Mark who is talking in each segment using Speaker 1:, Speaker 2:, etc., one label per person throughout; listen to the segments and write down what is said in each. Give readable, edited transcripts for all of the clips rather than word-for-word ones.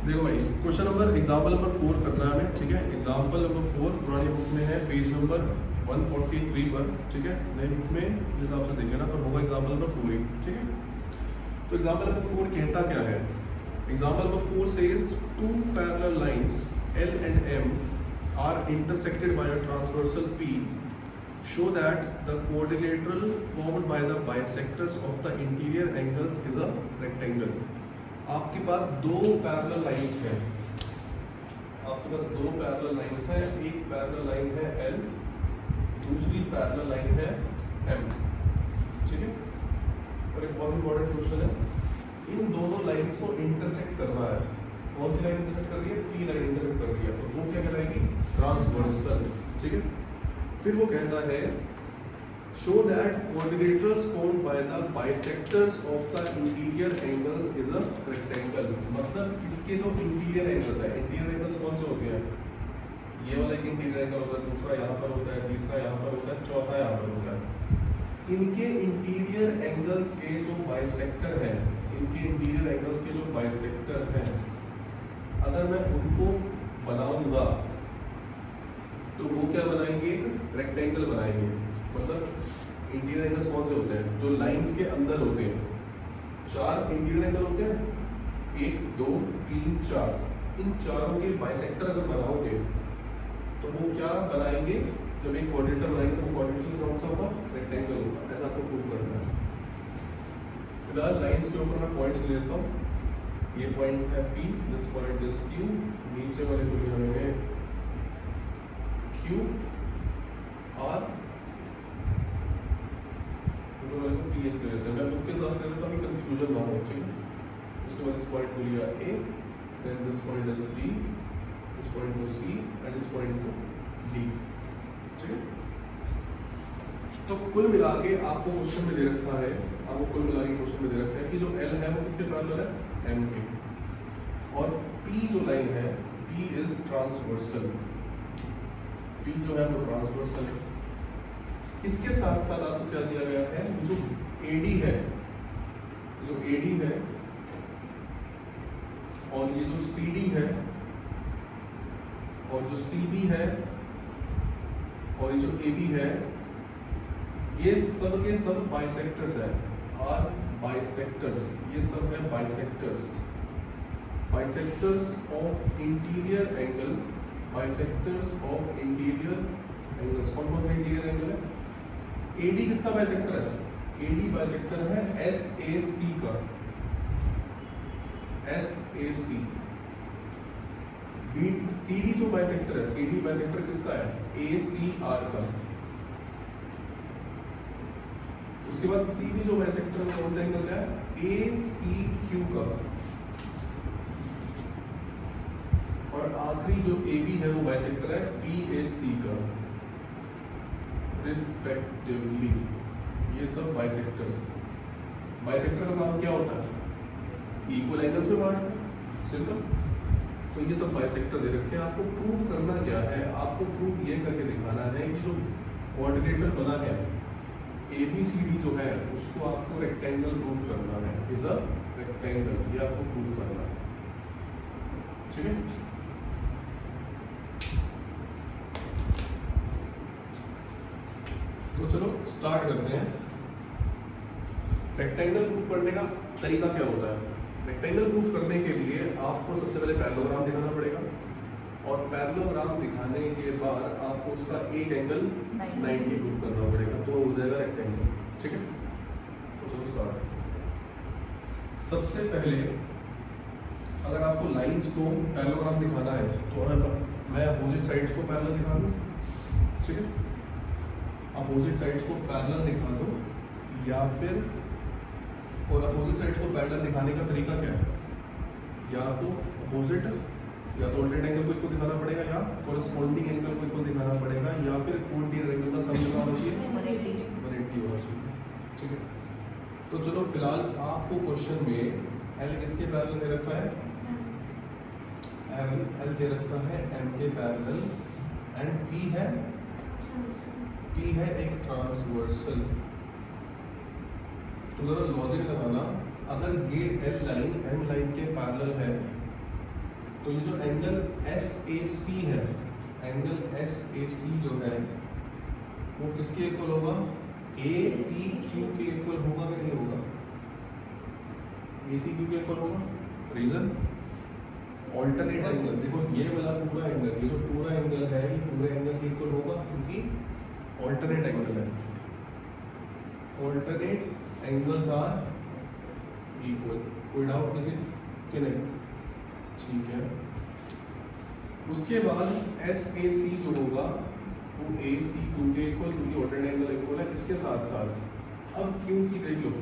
Speaker 1: देखो भाई, question number example number 4 करना है हमें, ठीक है। एग्जाम्पल नंबर 4 पुरानी बुक में है, पेज नंबर 143 पर, ठीक है। नई बुक में जिस हिसाब से देखें ना तो होगा एग्जाम्पल नंबर 4 ही, ठीक है। तो एग्जाम्पल नंबर 4 कहता क्या है? Example number 4 says two parallel lines L and M are intersected by a transversal P, show that the quadrilateral formed by the bisectors of the interior angles is a rectangle. आपके पास दो parallel lines हैं, आपके पास दो parallel lines हैं, एक parallel line है L, दूसरी parallel line है M, ठीक है। और एक बहुत इंपॉर्टेंट क्वेश्चन है, इन दोनों लाइंस को इंटरसेक्ट करना है। कौन सी लाइन इंटरसेक्ट कर रही है? P लाइन इंटरसेक्ट कर रही है, तो वो क्या कहलाएगी? ट्रांसवर्सल, ठीक है। फिर वो कहता है show that quadrilaterals formed by the bisectors of the interior angles is a rectangle। मतलब इसके जो इंटीरियर एंगल्स है, इंटीरियर एंगल्स कौन से होते हैं? ये वाला एक इंटीरियर एंगल होता है, दूसरा यहाँ पर होता है, तीसरा यहाँ पर होता है, चौथा यहाँ पर होता है। इनके इंटीरियर एंगल्स के जो बाइसेक्टर हैं, इनके इंटीरियर एंगल्स के जो बाइसेक्टर हैं, अगर मैं उनको बनाऊंगा तो वो क्या बनाएंगे? एक रेक्टेंगल बनाएंगे। मतलब इंटीरियर एंगल्स कौन से होते हैं? जो लाइंस के अंदर होते हैं। चार इंटीरियर एंगल होते हैं, 1 2 3 4। इन चारों के बाइसेक्टर अगर बनाओगे तो वो क्या बनाएंगे? जब एक क्वाड्रेटर बनाएंगे तो क्वाड्रेटर कौन सा होगा? रेक्टेंगल होगा। ऐसा आपको प्रूव करना है। फिलहाल लाइंस के ऊपर मैं पॉइंट्स ले लेता हूँ। ये पॉइंट है P, this point is Q, नीचे वाले दुनिया में Q R, वाले को PS ले लेते हैं। मैं बुक के साथ ले लेता हूँ, कंफ्यूजन ना हो, ठीक है। उसके बाद इस पॉइंट को लिया A, then this point is B, इस पॉइंट को C एंड इस पॉइंट को D, ठीक है। तो कुल मिला के आपको क्वेश्चन में दे रखा है, आपको कुल मिला के क्वेश्चन में दे रखा है कि जो L है वो किसके पैरेलल है? M के। और P जो लाइन है, P इज ट्रांसवर्सल, P जो है वो ट्रांसवर्सल है। इसके साथ साथ आपको क्या दिया गया है? जो AD है, जो AD है और ये जो CD है और जो CB है और ये जो AB है, ये सब के सब बाइसेक्टर्स हैं। आर बाइसेक्टर्स, ये सब है bisectors, bisectors of interior angle, bisectors of interior angles. कौन कौन सा इंटीरियर एंगल है? AD किसका बाइसेक्टर है? AD बाइसेक्टर है SAC का, SAC। CD जो बाइसेक्टर है, CD बाइसेक्टर किसका है? ACR का। उसके बाद CB जो बाइसेक्टर है कौन सा एंगल का है? ACQ का। और आखिरी जो AB है वो बाइसेक्टर है PAC का, रिस्पेक्टिवली। ये सब बाइसेक्टर्स। बाइसेक्टर का काम क्या होता है? इक्वल एंगल्स में बांटना, सिंपल। तो ये सब बाइसेक्टर दे रखे हैं। आपको प्रूव करना क्या है? आपको प्रूव ये करके दिखाना है कि जो क्वाड्रिलेटरल बना है ABCD जो है उसको आपको रेक्टेंगल प्रूव करना है, इज अ रेक्टेंगल। ये आपको प्रूव करना है, ठीक है। तो चलो स्टार्ट करते हैं। रेक्टेंगल प्रूफ करने का तरीका क्या होता है? रेक्टेंगल प्रूफ करने के लिए आपको सबसे पहले पैरेललोग्राम दिखाना पड़ेगा, और पैरेललोग्राम दिखाने के बाद आपको उसका एक एंगल 90 प्रूफ करना पड़ेगा, तो हो जाएगा रेक्टेंगल, ठीक है। तो चलो स्टार्ट। सबसे पहले अगर आपको लाइंस को पैरेललोग्राम दिखाना है तो मैं अपोजिट साइड्स को पैरेलल दिखा दूं, ठीक है। अपोजिट साइड्स को पैरेलल दिखा दो, या फिर और अपोजिट साइड्स को पैरेलल दिखाने का तरीका क्या है? या तो अपोजिट, या तो ऑल्टरनेट एंगल को इक्वल दिखाना पड़ेगा, या कॉरेस्पॉन्डिंग एंगल को इक्वल दिखाना पड़ेगा, या फिर इंटीरियर एंगल का सम कितना होना चाहिए? 180 होना चाहिए, ठीक है। तो चलो फिलहाल आपको क्वेश्चन में L किसके पैरेलल दे रखा है? L दे रखा है M के पैरेलल, एंड P है एक ट्रांसवर्सल। तो जरा लॉजिक लगाना, अगर ये L लाइन M लाइन के पैरेलल है तो ये जो एंगल एस ए सी है, एंगल एस ए सी जो है वो किसके इक्वल होगा? ए सी क्यू के इक्वल होगा कि नहीं होगा? ए सी क्यू के इक्वल होगा। रीजन ऑल्टरनेट एंगल, देखो ये वाला पूरा एंगल, ये जो पूरा एंगल है ये पूरे एंगल के इक्वल होगा क्योंकि ऑल्टरनेट एंगल है। Alternate angles are equal. कोई डाउट किसी के नहीं? ठीक है। उसके बाद एस ए सी जो होगा वो ए सी क्यू के इक्वल, क्योंकि ऑल्टरनेट एंगल इक्वल है। इसके साथ साथ अब क्यू की देख लो,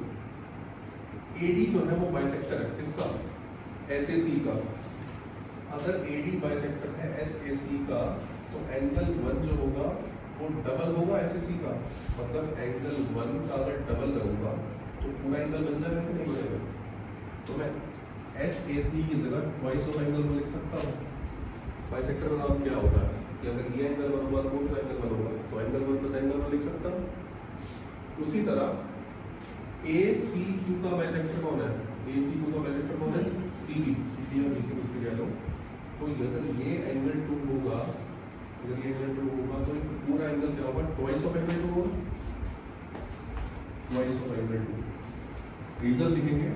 Speaker 1: एडी जो है वो बाइसेक्टर है किसका? एस ए सी का। अगर एडी बाइसेक्टर है एस ए सी का तो एंगल 1 जो होगा वो डबल होगा एस ए सी का। मतलब एंगल 1 का अगर डबल करूंगा तो पूरा एंगल बन जाएगा कि नहीं बनेगा? तो मैं एस ए सी की जगह ट्वाइस ऑफ एंगल में लिख सकता हूँ। बाइसेक्टर का नाम क्या होता है कि अगर ये एंगल 1 होगा तो वो एंगल 1 होगा, तो एंगल 1 प्लस एंगल 1 लिख सकता हूँ। उसी तरह ए सी क्यू का बाइसेक्टर कौन है? ए सी क्यू का बाइसेक्टर कौन है? C B. सी बी या बी सी कुछ भी कह लो। तो अगर ये एंगल 2 होगा, अगर ये एंगल 2 होगा तो पूरा एंगल क्या होगा? ट्वाइस ऑफ एंगल 2 होगा, ट्वाइस ऑफ एंगल 2। रीजन लिखेंगे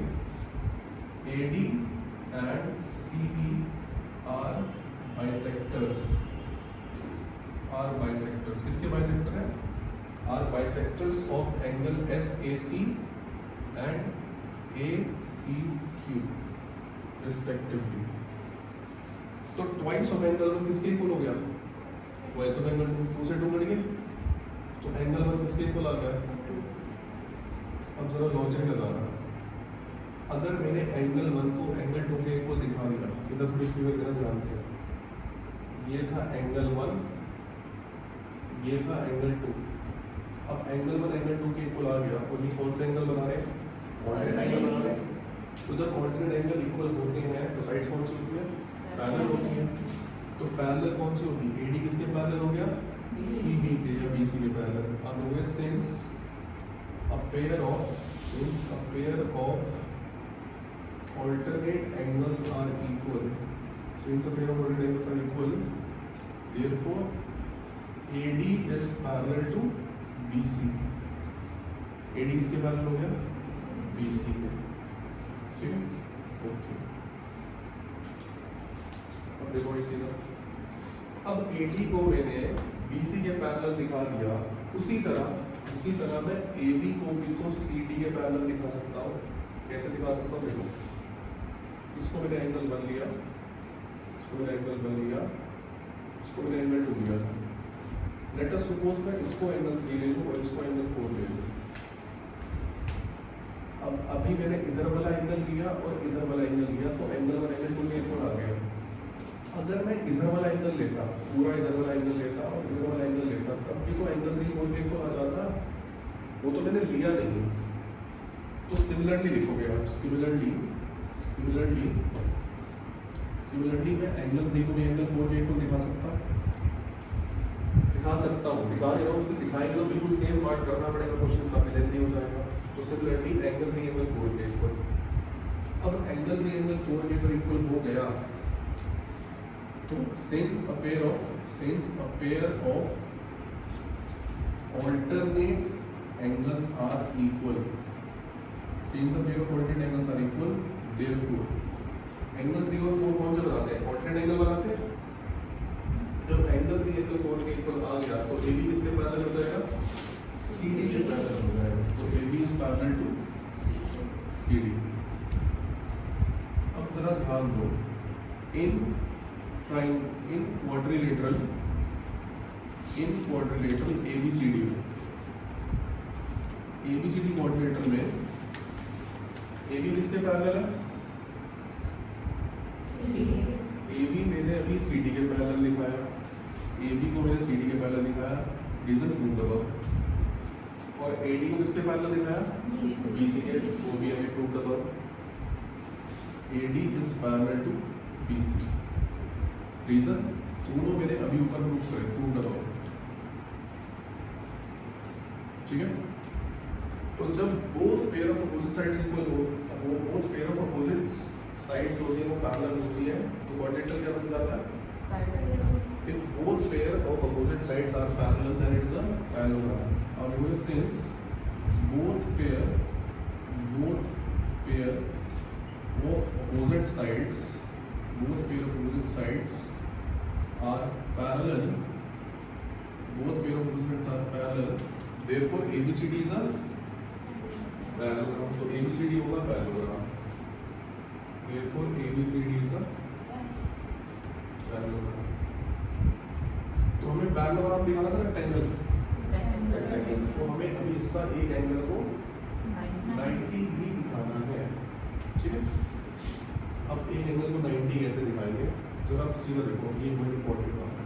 Speaker 1: AD and CB are bisectors। are bisectors किसके बाइसेक्टर हैं? are bisectors of angle SAC and ACQ respectively। तो ट्वाइस ऑफ एंगल 1 किसके इक्वल हो गया? ट्वाइस ऑफ एंगल 2 से 2 कट गए तो एंगल 1 किसके इक्वल आ गया? अब जरा लॉजिक लगाना। अगर मैंने एंगल 1 को एंगल 2 के इक्वल दिखा दिया, इधर थोड़ी फिगर देना ध्यान से। ये था एंगल 1, ये था एंगल 2। अब एंगल 1 एंगल 2 के इक्वल आ गया और ये कौन सा एंगल बना रहे हैं? ऑल्टरनेट एंगल बना रहे हैं। तो जब ऑल्टरनेट एंगल इक्वल होते हैं तो साइड्स कौन सी होती है? पैरेलल होती है। तो पैरेलल कौन सी होगी? एडी किसके पैरेलल हो गया? सीबी के या बीसी के पैरेलल। अब हो गया since a pair of alternate angles are equal, since a pair of alternate angles are equal, therefore AD is parallel to BC। AD किसके पैरेलल हो गया? BC के। ठीक है, ओके। अब देखो इसी तरह, अब AD को मैंने BC के पैरेलल दिखा दिया, उसी तरह मैं AB को भी तो CD के पैरेलल दिखा सकता हूँ। कैसे दिखा सकता हूँ? देखो, इसको मैंने एंगल 1 लिया, इसको मैंने एंगल 1 लिया, इसको मैंने एंगल 2 लिया। लेट अस सपोज मैं इसको एंगल 3 ले लूँ और इसको एंगल 4 ले लूँ। अब अभी मैंने इधर वाला एंगल लिया और इधर वाला एंगल लिया तो एंगल 1 एंगल 2 के इक्वल आ गया। अगर मैं इधर वाला एंगल लेता, पूरा इधर वाला एंगल लेता और इधर वाला एंगल लेता, तब भी तो एंगल 3 कोई इक्वल आ जाता। वो तो मैंने लिया नहीं। तो सिमिलरली लिखोगे आप, सिमिलरली मैं एंगल 3 को भी एंगल 4 के इक्वल दिखा सकता हूँ, दिखा रहा हूँ। दिखाएंगे तो बिल्कुल सेम पार्ट करना पड़ेगा, क्वेश्चन काफी लेंथी हो जाएगा। तो सिमिलरली एंगल 3 एंगल 4 के इक्वल। अब एंगल 3 एंगल 4 के इक्वल हो गया तो since a pair of alternate angles are equal, therefore angle 3 और 4 कौन से बनाते हैं? ऑल्टरनेट एंगल बनाते हैं। जब एंगल 3 एंगल 4 के इक्वल आ गया तो AB किसके पैरेलल हो जाएगा? CD के पैरेलल हो जाएगा। तो AB is parallel to CD। अब जरा ध्यान दो, इन quadrilateral ABCD quadrilateral में AB किसके पैरेलल है? AB मैंने अभी CD के पैरेलल दिखाया, AB को मैंने CD के पैरेलल दिखाया, रीजन प्रूव करो। और AD को किसके पैरेलल दिखाया? BC के, वो भी हमें प्रूव करो। AD is parallel to BC। Reason दोनों मैंने अभी ऊपर प्रूव करो। ठीक है, तो जब both pair of opposite sides equal हो, both pair of opposite sides जो होती है वो पैरेलल होती है, तो क्वाड्रेटल जाता है? If both pair of opposite sides are parallel, then it is a parallelogram. Or you will since both pair of opposite sides are parallel. Both pair of opposite sides are parallel. Therefore, ABCD is a parallelogram. तो ABCD होगा parallelogram. Therefore, ABCD is a parallelogram. तो हमें parallelogram दिखाना था rectangle, तो हमें अभी इसका एक एंगल को 90 भी दिखाना है, ठीक है। अब एक एंगल को 90 कैसे दिखाएंगे, जरा आप सीधा देखो, ये बहुत इंपॉर्टेंट बात है।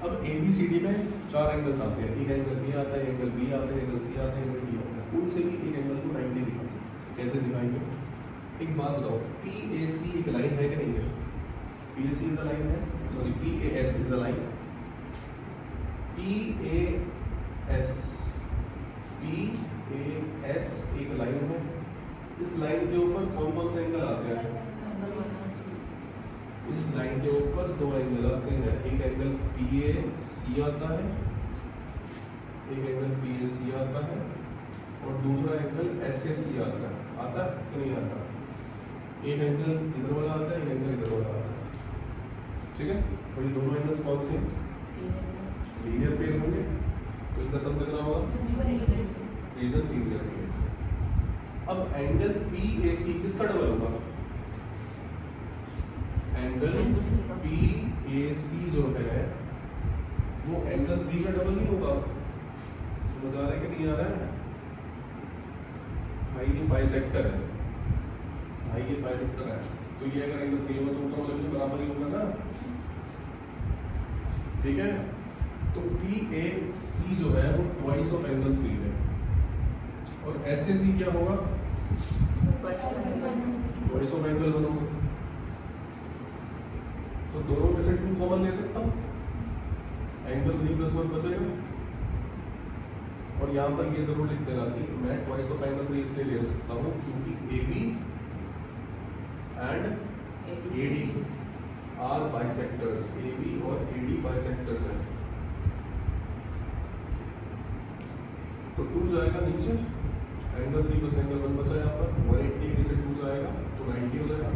Speaker 1: अब ABCD में 4 एंगल्स आते हैं, एक एंगल A आता है, एंगल B आता है, एंगल C आता है, एंगल D आता है। कोई से भी एक एंगल को 90 दिखाएंगे, कैसे दिखाएंगे? एक बात बताओ, PAC एक लाइन है कि नहीं है? PAC is a line है, sorry PAS is a line. PAS एक लाइन है। इस लाइन के ऊपर कौन कौन से एंगल आते हैं? इस लाइन के ऊपर 2 एंगल आते हैं, एक एंगल PAC आता है, एक एंगल PAC आता है और दूसरा एंगल SAC आता है। आता है कि नहीं आता? एक एंगल इधर वाला आता है, एक एंगल इधर वाला आता है, ठीक है। और ये दोनों एंगल्स कौन से हैं? लीनियर पेयर होंगे, तो इनका सम कितना होगा? Reason linear pair. अब एंगल PAC किसका डबल होगा? एंगल PAC जो है वो एंगल B का डबल नहीं होगा। समझ आ रहा है कि नहीं आ रहा है? भाई ये बाइसेक्टर है, भाई ये बाइसेक्टर है, तो ये अगर एंगल 3 होगा तो ऊपर वाले के बराबर ही होगा ना, ठीक है। तो PAC जो है वो ट्वाइस ऑफ एंगल 3 है और SAC क्या होगा? ट्वाइस ऑफ एंगल 1 होगा। तो दोनों में से 2 कॉमन ले सकता हूँ, एंगल 3 + 1 बचेगा। और यहाँ पर ये जरूर लिख देना कि मैं ट्वाइस ऑफ एंगल 3 इसलिए ले सकता हूँ क्योंकि AB and AD are bisectors, AB और AD बाइसेक्टर्स हैं। तो 2 जाएगा नीचे, एंगल 3 + एंगल 1 बचा यहाँ पर, 180 के नीचे 2 जाएगा तो 90 हो जाएगा।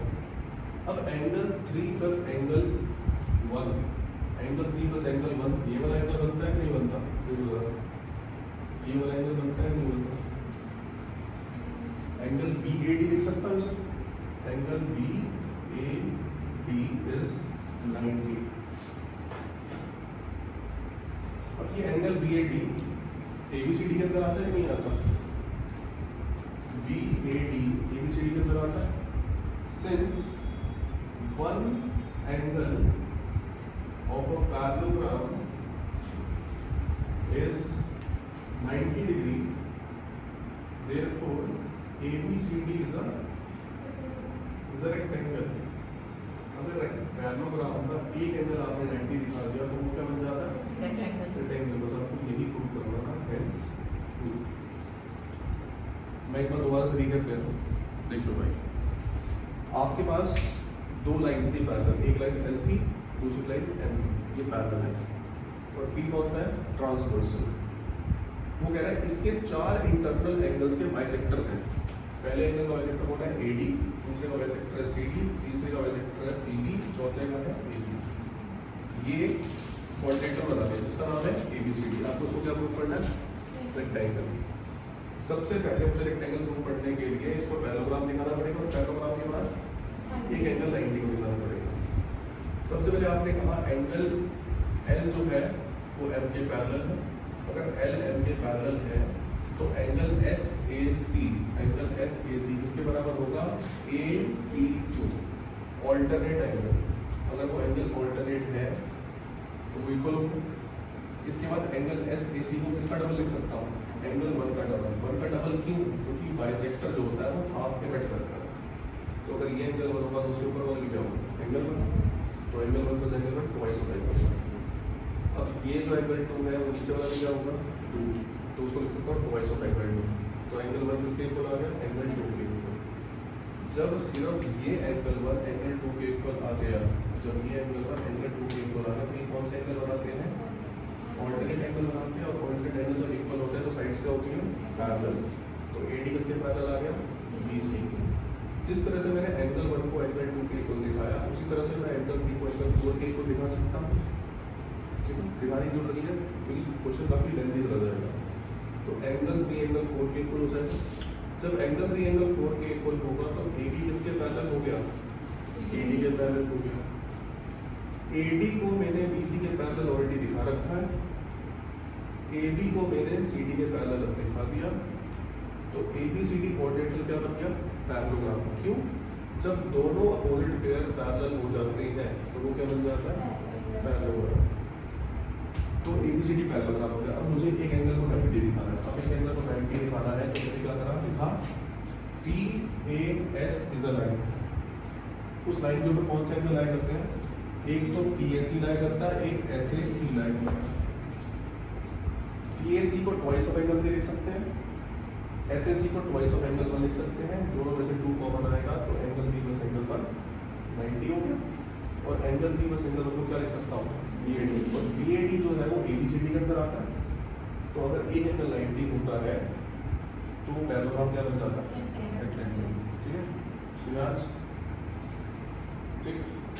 Speaker 1: अब एंगल 3 + एंगल 1, एंगल 3 + एंगल 1, ये वाला एंगल बनता है कि नहीं बनता? ये वाला एंगल बनता है नहीं बनता? एंगल BAD लिख सकता हूँ इसे, एंगल BAD is 90। अब ये एंगल BAD ABCD के अंदर आता है कि नहीं आता? BAD ABCD के अंदर आता है। Since one angle of a parallelogram is 90 degree, therefore ABCD is a rectangle। अगर पैरेललोग्राम का एक एंगल आपने 90 दिखा दिया तो वो क्या बन जाता है? रेक्टेंगल। बस आपको यही प्रूव करना था, हेंस मैं एक बार दोबारा से रिकैप कर दूं। देख लो भाई, आपके पास 2 लाइंस थी पैरेलल, एक लाइन L थी, दूसरी लाइन M थी, ये पैरेलल है और P कौन सा है? ट्रांसवर्सल। वो कह रहा है इसके 4 इंटरनल एंगल्स के बाइसेक्टर हैं। पहले एंगल का बाइसेक्टर कौन है? AD, दूसरे का बाइसेक्टर है CD, तीसरे का बाइसेक्टर है CB, चौथे का है AB। ये क्वाड्रेटर बना है जिसका नाम है ABCD। आपको उसको क्या प्रूव करना है? रेक्टेंगल। सबसे पहले मुझे रेक्टेंगल प्रूव करने के लिए इसको पैरेललोग्राम दिखाना पड़ेगा और पैरेललोग्राम के बाद एक एंगल 90 को दिखाना पड़ेगा। सबसे पहले आपने कहा एंगल L जो है वो M के पैरेलल है। अगर L M के पैरेलल है तो एंगल SAC किसके बराबर होगा? AC2, alternate angle. अगर वो एंगल ऑल्टरनेट है तो वो इक्वल होगा। इसके बाद एंगल SAC को किसका डबल लिख सकता हूँ? एंगल 1 का डबल। 1 का डबल क्यों? क्योंकि बाइसेक्टर जो होता है वो हाफ के कट करता है। तो अगर ये एंगल 1 होगा तो उसके ऊपर वाला क्या होगा? एंगल 1। तो angle 1 + angle 1 twice of angle 1। अब ये जो एंगल 2 है वो नीचे वाला क्या होगा? 2, तो उसको लिख सकता हूँ ट्वाइस ऑफ एंगल 2। तो एंगल 1 किसके इक्वल आ गया? एंगल 2 के इक्वल। जब सिर्फ ये एंगल 1 एंगल 2 के इक्वल आ जब ये एंगल पर एंगल 2 के इक्वल आ रहा है तो ये कौन सा एंगल बनाते हैं? ऑल्टरनेट एंगल बनाते हैं। और ऑल्टरनेट एंगल जब इक्वल होते हैं तो साइड्स क्या होती हैं? पैरेलल। तो AD किसके पैरेलल आ गया? BC। जिस तरह से मैंने एंगल 1 को एंगल 2 के इक्वल दिखाया उसी तरह से मैं एंगल 3 को एंगल 4 के इक्वल दिखा सकता हूँ। ठीक है, दिखाने की जरूरत नहीं है क्योंकि क्वेश्चन काफी लेंथी चला जाएगा। तो एंगल 3 एंगल 4 के इक्वल हो जाएगा। जब एंगल 3 एंगल 4 के इक्वल होगा तो AB किसके पैरेलल हो गया? CD के पैरेलल हो गया। AD को मैंने BC के पैरेलल ऑलरेडी दिखा रखा है, AB को मैंने CD के पैरेलल दिखा दिया। तो ABCD क्वाड्रेंटल क्या बन गया? पैरेललोग्राम। क्यों? जब दोनों अपोजिट पेयर पैरेलल हो जाते हैं तो वो क्या बन जाता है? पैरेललोग्राम। तो ABCD पैरेललोग्राम हो गया। अब मुझे एक एंगल को 90 दिखाना है। अब एक एंगल को 90 दिखाना है तो मैंने क्या करा? लिखा PAS इज अ लाइन। उस लाइन के ऊपर कौन सा एंगल लाई करते हैं? एक तो PAC लाई करता है, एक SAC लाई करता है। PAC को ट्वाइस ऑफ एंगल लिख सकते हैं, SAC को ट्वाइस ऑफ एंगल 1 लिख सकते हैं। दोनों में से 2 कॉमन आएगा तो एंगल 3 प्लस एंगल 1 90 हो गया। और एंगल 3 प्लस एंगल 1 को क्या लिख सकता हूँ? BAD। और BAD जो है वो ABCD के अंदर आता है। तो अगर एक एंगल 90 होता है तो पैरेललोग्राम क्या बन जाता है? रेक्टेंगल। ठीक है, ठीक।